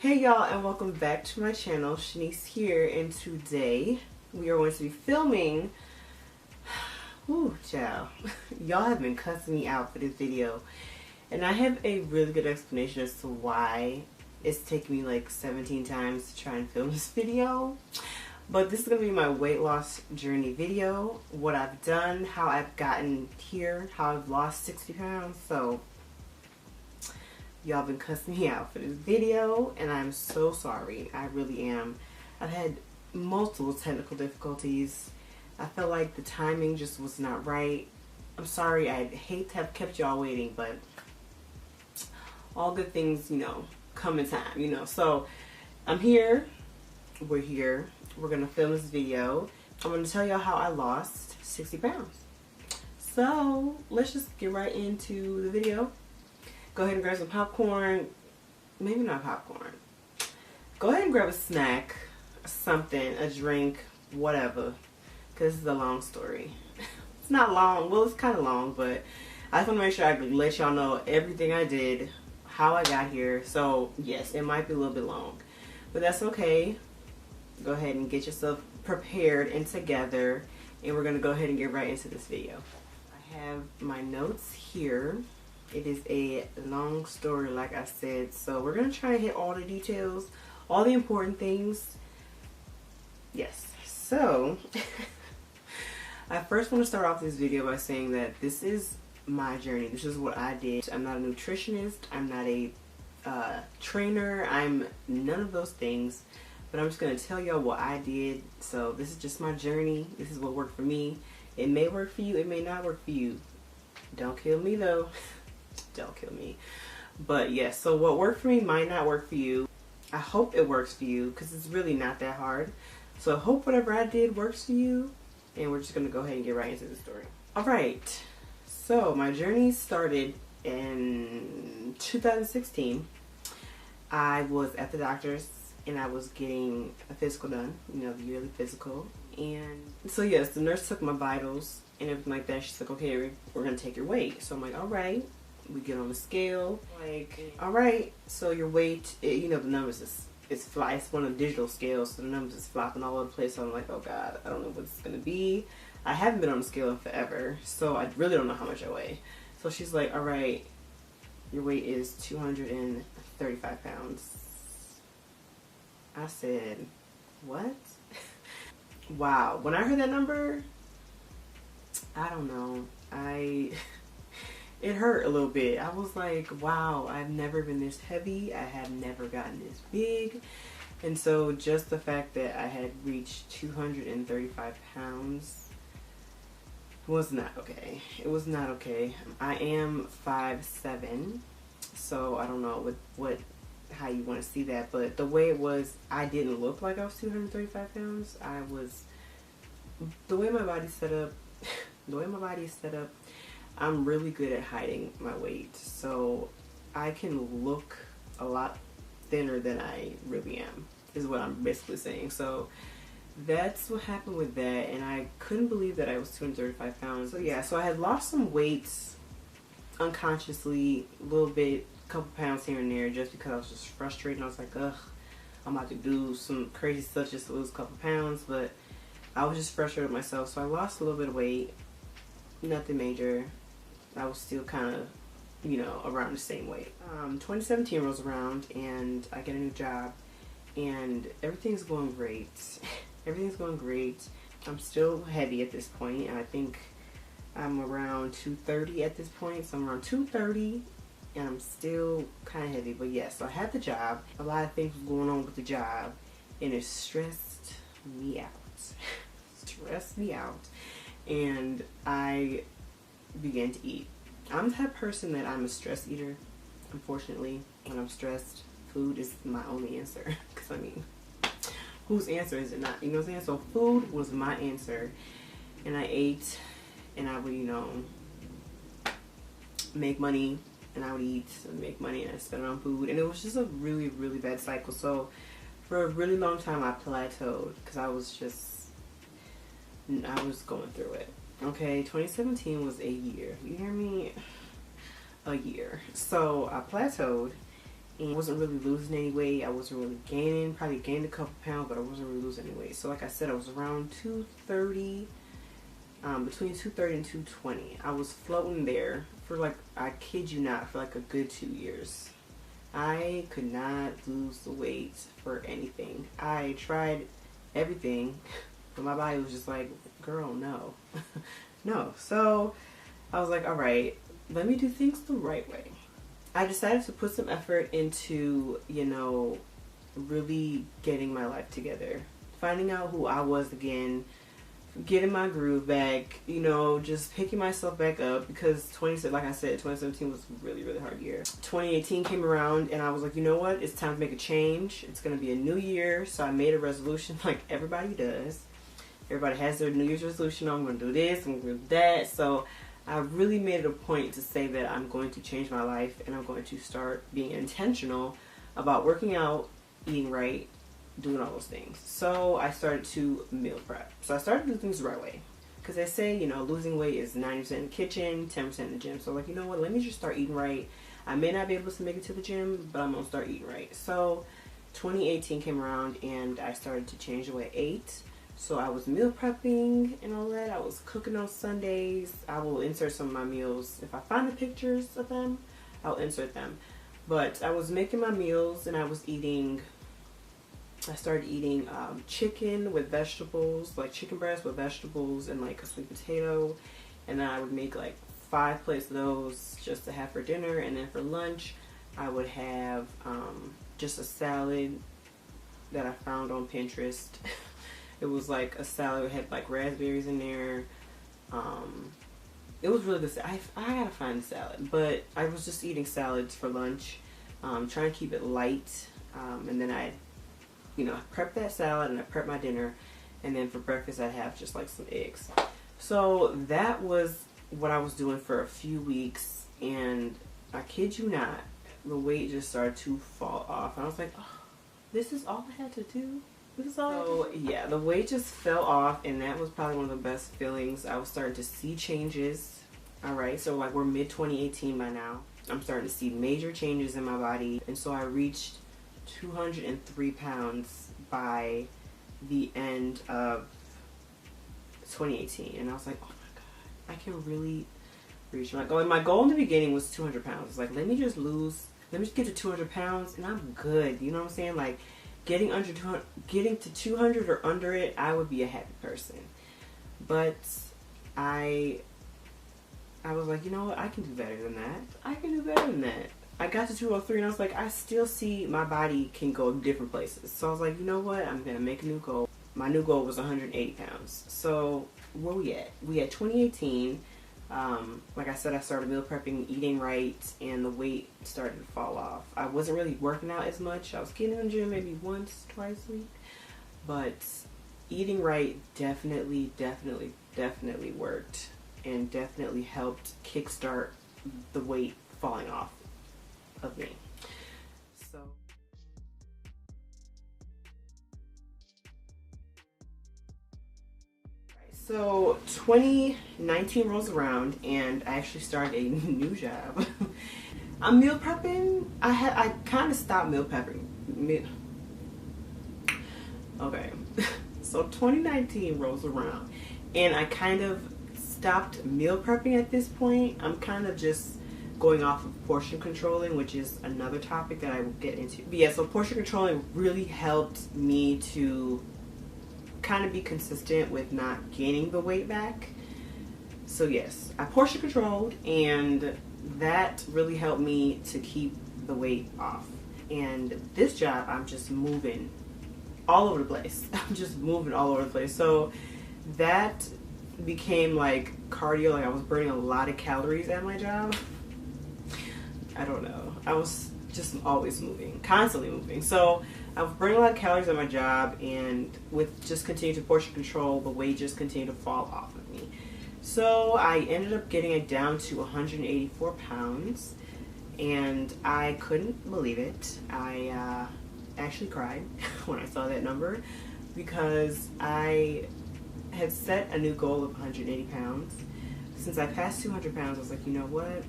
Hey y'all, and welcome back to my channel. Shanice here, and today we are going to be filming. Ooh, child. Y'all have been cussing me out for this video, and I have a really good explanation as to why it's taken me like 17 times to try and film this video. But this is going to be my weight loss journey video, what I've done, how I've gotten here, how I've lost 60 pounds. So y'all been cussing me out for this video, and I'm so sorry. I really am. I've had multiple technical difficulties. I felt like the timing just was not right. I'm sorry. I'd hate to have kept y'all waiting, but all good things, come in time, So I'm here. We're here. We're going to film this video. I'm going to tell y'all how I lost 60 pounds. So let's just get right into the video. Go ahead and grab some popcorn. Maybe not popcorn. Go ahead and grab a snack, something, a drink, whatever. Because this is a long story. It's not long. Well, it's kind of long, but I just want to make sure I let y'all know everything I did, how I got here. So, yes, it might be a little bit long. But that's okay. Go ahead and get yourself prepared and together. And we're going to go ahead and get right into this video. I have my notes here. It is a long story, like I said, so we're going to try and hit all the details, all the important things. Yes, so I first want to start off this video by saying that this is my journey. This is what I did. I'm not a nutritionist. I'm not a trainer. I'm none of those things, but I'm just going to tell y'all what I did. So this is just my journey. This is what worked for me. It may work for you. It may not work for you. Don't kill me, though. Don't kill me. But yes, so what worked for me might not work for you. I hope it works for you because it's really not that hard. So I hope whatever I did works for you, and we're just going to go ahead and get right into the story. Alright, so my journey started in 2016. I was at the doctor's and I was getting a physical done, the yearly physical. And so yes, the nurse took my vitals and everything like that. She's like, okay, we're going to take your weight. So I'm like, alright. We get on the scale, like, alright, so your weight, the numbers is fly. It's one of the digital scales, so the numbers is flopping all over the place. So I'm like, oh god, I don't know what it's gonna be. I haven't been on the scale in forever, so I really don't know how much I weigh. So she's like, alright, your weight is 235 pounds. I said, what? Wow. When I heard that number, I don't know. It hurt a little bit. I was like, wow, I've never been this heavy. I have never gotten this big. And so just the fact that I had reached 235 pounds was not okay. It was not okay. I am 5'7", so I don't know how you want to see that. But the way it was, I didn't look like I was 235 pounds. The way my body's set up, I'm really good at hiding my weight, so I can look a lot thinner than I really am, is what I'm basically saying. So that's what happened with that, and I couldn't believe that I was 235 pounds. So yeah, so I had lost some weight unconsciously, a little bit, a couple pounds here and there, just because I was just frustrated. I was like, ugh, I'm about to do some crazy stuff just to lose a couple pounds, but I was just frustrated with myself, so I lost a little bit of weight, nothing major. I was still kind of, around the same weight. 2017 rolls around and I get a new job and everything's going great. Everything's going great. I'm still heavy at this point, and I think I'm around 230 at this point. So I'm around 230 and I'm still kind of heavy. But yes, so I had the job. A lot of things were going on with the job and it stressed me out. Stressed me out. And I began to eat. I'm the type of person that I'm a stress eater. Unfortunately, when I'm stressed, food is my only answer. Because whose answer is it not? You know what I'm saying? So food was my answer, and I ate, and I would make money, and I would eat and make money, and I spend it on food, and it was just a really, really bad cycle. So for a really long time I plateaued because I was going through it. Okay, 2017 was a year. You hear me? A year. So I plateaued, and I wasn't really losing any weight. I wasn't really gaining, probably gained a couple pounds, but I wasn't really losing any weight. So like I said, I was around 230, between 230 and 220. I was floating there for like, I kid you not, for like a good 2 years. I could not lose the weight for anything. I tried everything, but my body was just like, girl, no. No. So I was like, all right, let me do things the right way. I decided to put some effort into, you know, really getting my life together, finding out who I was again, getting my groove back, you know, just picking myself back up, because like I said, 2017 was a really, really hard year. 2018 came around and I was like, you know what, it's time to make a change. It's going to be a new year. So I made a resolution like everybody does. Everybody has their New Year's resolution. I'm going to do this, I'm going to do that. So I really made it a point to say that I'm going to change my life, and I'm going to start being intentional about working out, eating right, doing all those things. So I started to meal prep. So I started to do things the right way. Because they say, you know, losing weight is 90% in the kitchen, 10% in the gym. So like, you know what, let me just start eating right. I may not be able to make it to the gym, but I'm going to start eating right. So 2018 came around and I started to change the way I ate. So I was meal prepping and all that. I was cooking on Sundays. I will insert some of my meals. If I find the pictures of them, I'll insert them. But I was making my meals and I started eating chicken with vegetables, like chicken breast with vegetables and like a sweet potato. And then I would make like 5 plates of those just to have for dinner. And then for lunch, I would have just a salad that I found on Pinterest. It was like a salad that had like raspberries in there. It was really good. I gotta find the salad, but I was just eating salads for lunch, trying to keep it light. And then I prepped that salad and I prepped my dinner. And then for breakfast, I'd have just like some eggs. So that was what I was doing for a few weeks. And I kid you not, the weight just started to fall off. And I was like, oh, this is all I had to do? So yeah, the weight just fell off, and that was probably one of the best feelings. I was starting to see changes. All right, so like we're mid 2018 by now. I'm starting to see major changes in my body, and so I reached 203 pounds by the end of 2018, and I was like, oh my god, I can really reach my goal. And my goal in the beginning was 200 pounds. It's like, let me just get to 200 pounds, and I'm good. You know what I'm saying? Like, getting to 200 or under it, I would be a happy person. But I was like, you know what, I can do better than that. I can do better than that. I got to 203 and I was like, I still see my body can go different places. So I was like, you know what, I'm gonna make a new goal. My new goal was 180 pounds. So where we at? We at 2018. Like I said, I started meal prepping, eating right, and the weight started to fall off. I wasn't really working out as much. I was getting in the gym maybe once, twice a week. But eating right definitely worked, and definitely helped kickstart the weight falling off of me. So 2019 rolls around and I actually started a new job. I'm meal prepping. I kind of stopped meal prepping. Okay. So 2019 rolls around and I kind of stopped meal prepping at this point. I'm kind of just going off of portion controlling, which is another topic that I will get into. But yeah, so portion controlling really helped me to kind of be consistent with not gaining the weight back. So yes, I portion controlled, and that really helped me to keep the weight off. And this job, I'm just moving all over the place. I'm just moving all over the place. So that became like cardio. Like I was burning a lot of calories at my job. I don't know. I was just always moving, constantly moving. So I was burning a lot of calories at my job, and with just continuing to portion control, the weight just continued to fall off of me. So I ended up getting it down to 184 pounds, and I couldn't believe it. I actually cried when I saw that number, because I had set a new goal of 180 pounds. Since I passed 200 pounds, I was like, you know what?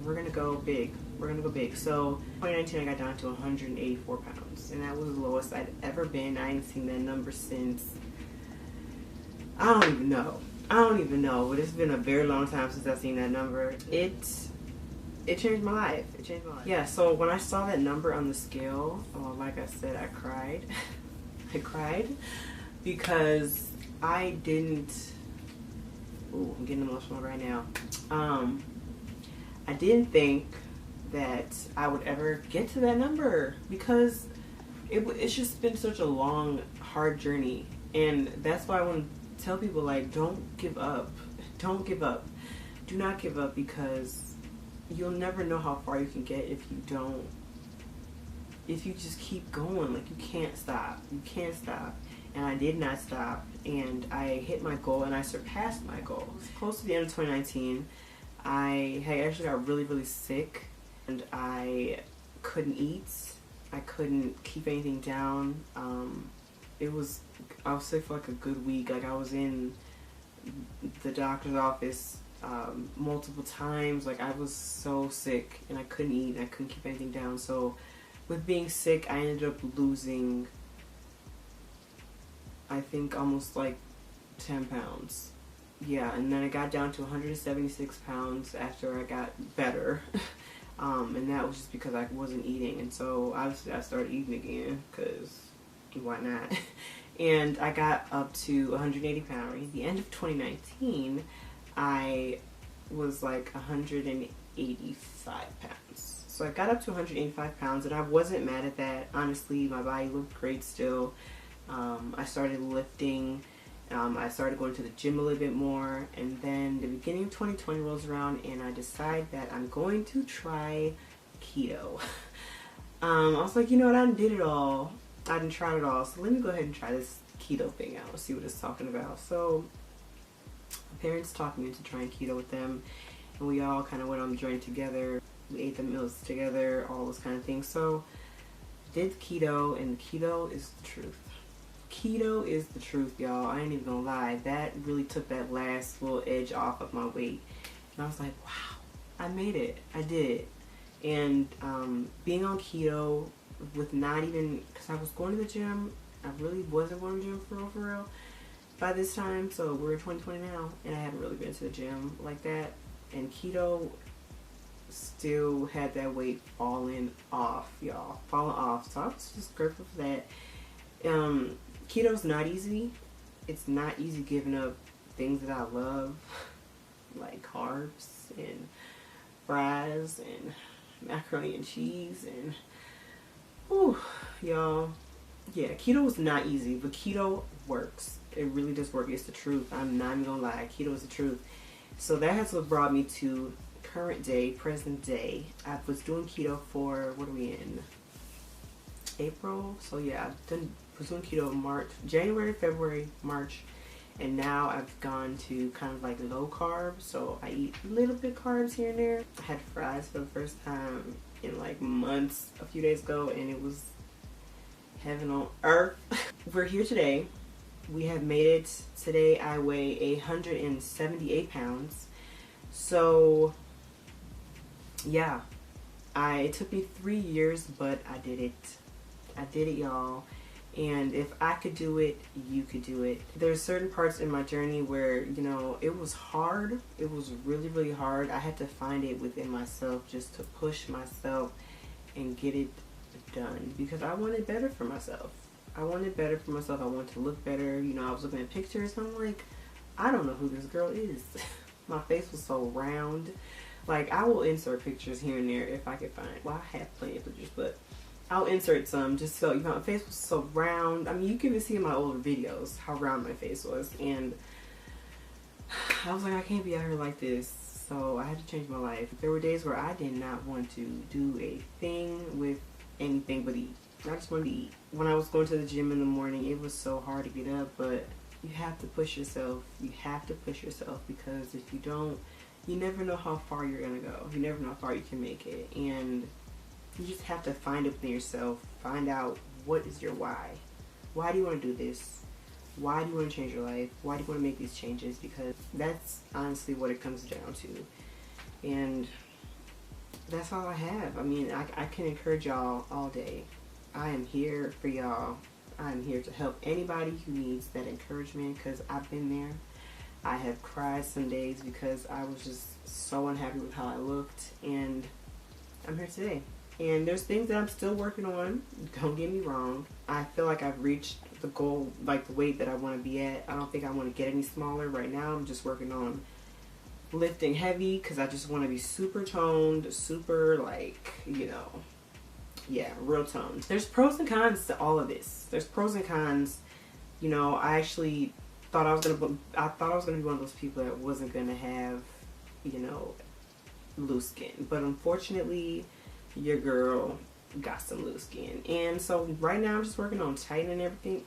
we're gonna go big. We're gonna go big. So 2019 I got down to 184 pounds, and that was the lowest I'd ever been. I ain't seen that number since, I don't even know, but it's been a very long time since I've seen that number. It changed my life. It changed my life. Yeah, so when I saw that number on the scale, like I said, I cried. I cried because I didn't, ooh, I'm getting emotional right now. I didn't think that I would ever get to that number because it's just been such a long, hard journey. And that's why I want to tell people, like, don't give up. Don't give up. Do not give up, because you'll never know how far you can get if you just keep going. Like, you can't stop. You can't stop. And I did not stop, and I hit my goal, and I surpassed my goal. Close to the end of 2019, I actually got really, really sick, and I couldn't eat. I couldn't keep anything down. I was sick for like a good week. Like, I was in the doctor's office multiple times. Like, I was so sick, and I couldn't eat, and I couldn't keep anything down. So with being sick, I ended up losing, I think, almost like 10 pounds. Yeah, and then I got down to 176 pounds after I got better. And that was just because I wasn't eating. And so obviously I started eating again, because why not? And I got up to 180 pounds. At the end of 2019, I was like 185 pounds. So I got up to 185 pounds, and I wasn't mad at that. Honestly, my body looked great still. I started lifting. I started going to the gym a little bit more, and then the beginning of 2020 rolls around, and I decide that I'm going to try keto. I was like, you know what, I did it all. I didn't try it all, so let me go ahead and try this keto thing out, see what it's talking about. So my parents talked me into trying keto with them, and we all kind of went on the journey together. We ate the meals together, all those kind of things. So I did keto, and keto is the truth. Keto is the truth, y'all. I ain't even gonna lie. That really took that last little edge off of my weight. And I was like, wow, I made it. I did it. And being on keto with not even, because I was going to the gym. I really wasn't going to the gym for real by this time. So we're in 2020 now, and I haven't really been to the gym like that. And keto still had that weight falling off, y'all. Falling off. So I was just grateful for that. Keto's not easy. It's not easy giving up things that I love, like carbs and fries and macaroni and cheese, and whew, y'all. Yeah, keto is not easy, but keto works. It really does work. It's the truth. I'm not even gonna lie. Keto is the truth. So that has what brought me to current day, present day. I was doing keto for, what are we in? April. So yeah, I was doing keto in March, January, February, March, and now I've gone to kind of like low carb. So I eat a little bit carbs here and there. I had fries for the first time in like months a few days ago, and it was heaven on earth. We're here today. We have made it. Today I weigh 178 pounds. So yeah, it took me 3 years, but I did it. I did it, y'all. And if I could do it, you could do it. There's certain parts in my journey where, you know, it was hard. It was really, really hard. I had to find it within myself just to push myself and get it done, because I wanted better for myself. I wanted better for myself. I wanted to look better. You know, I was looking at pictures and I'm like, I don't know who this girl is. My face was so round. Like, I will insert pictures here and there if I can find it. Well, I have plenty of pictures, but I'll insert some just so, you know, my face was so round. I mean, you can even see in my older videos how round my face was. And I was like, I can't be out here like this. So I had to change my life. There were days where I did not want to do a thing with anything but eat. I just wanted to eat. When I was going to the gym in the morning, it was so hard to get up, but you have to push yourself. You have to push yourself, because if you don't, you never know how far you're going to go. You never know how far you can make it. And you just have to find it within yourself. Find out, what is your why? Why do you want to do this? Why do you want to change your life? Why do you want to make these changes? Because that's honestly what it comes down to. And that's all I have. I mean, I can encourage y'all all day. I am here for y'all. I'm here to help anybody who needs that encouragement, because I've been there. I have cried some days because I was just so unhappy with how I looked, and I'm here today. And there's things that I'm still working on. Don't get me wrong. I feel like I've reached the goal, like the weight that I want to be at. I don't think I want to get any smaller right now. I'm just working on lifting heavy because I just want to be super toned, super, like, you know, yeah, real toned. There's pros and cons to all of this. There's pros and cons. You know, I actually thought I was gonna be one of those people that wasn't gonna have, you know, loose skin, but unfortunately your girl got some loose skin. And so right now I'm just working on tightening everything,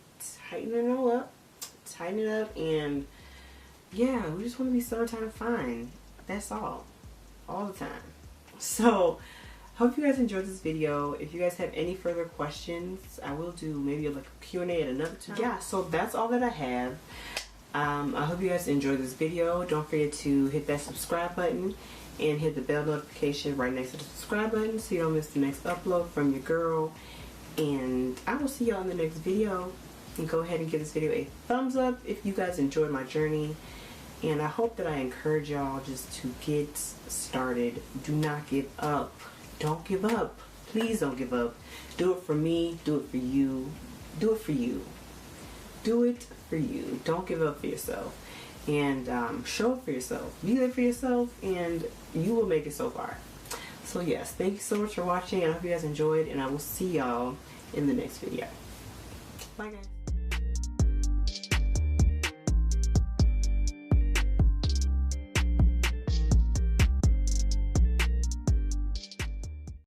tightening it up, and yeah, we just want to be summertime fine. That's all the time. So hope you guys enjoyed this video. If you guys have any further questions, I will do maybe like a Q&A at another time. Yeah, so that's all that I have. I hope you guys enjoyed this video. Don't forget to hit that subscribe button and hit the bell notification right next to the subscribe button so you don't miss the next upload from your girl. And I will see y'all in the next video. And go ahead and give this video a thumbs up if you guys enjoyed my journey. And I hope that I encourage y'all just to get started. Do not give up. Don't give up. Please don't give up. Do it for me. Do it for you. Do it for you. Do it for you. Don't give up for yourself. And show up for yourself. Be there for yourself, and you will make it so far. So yes, thank you so much for watching. I hope you guys enjoyed, and I will see y'all in the next video. Bye guys.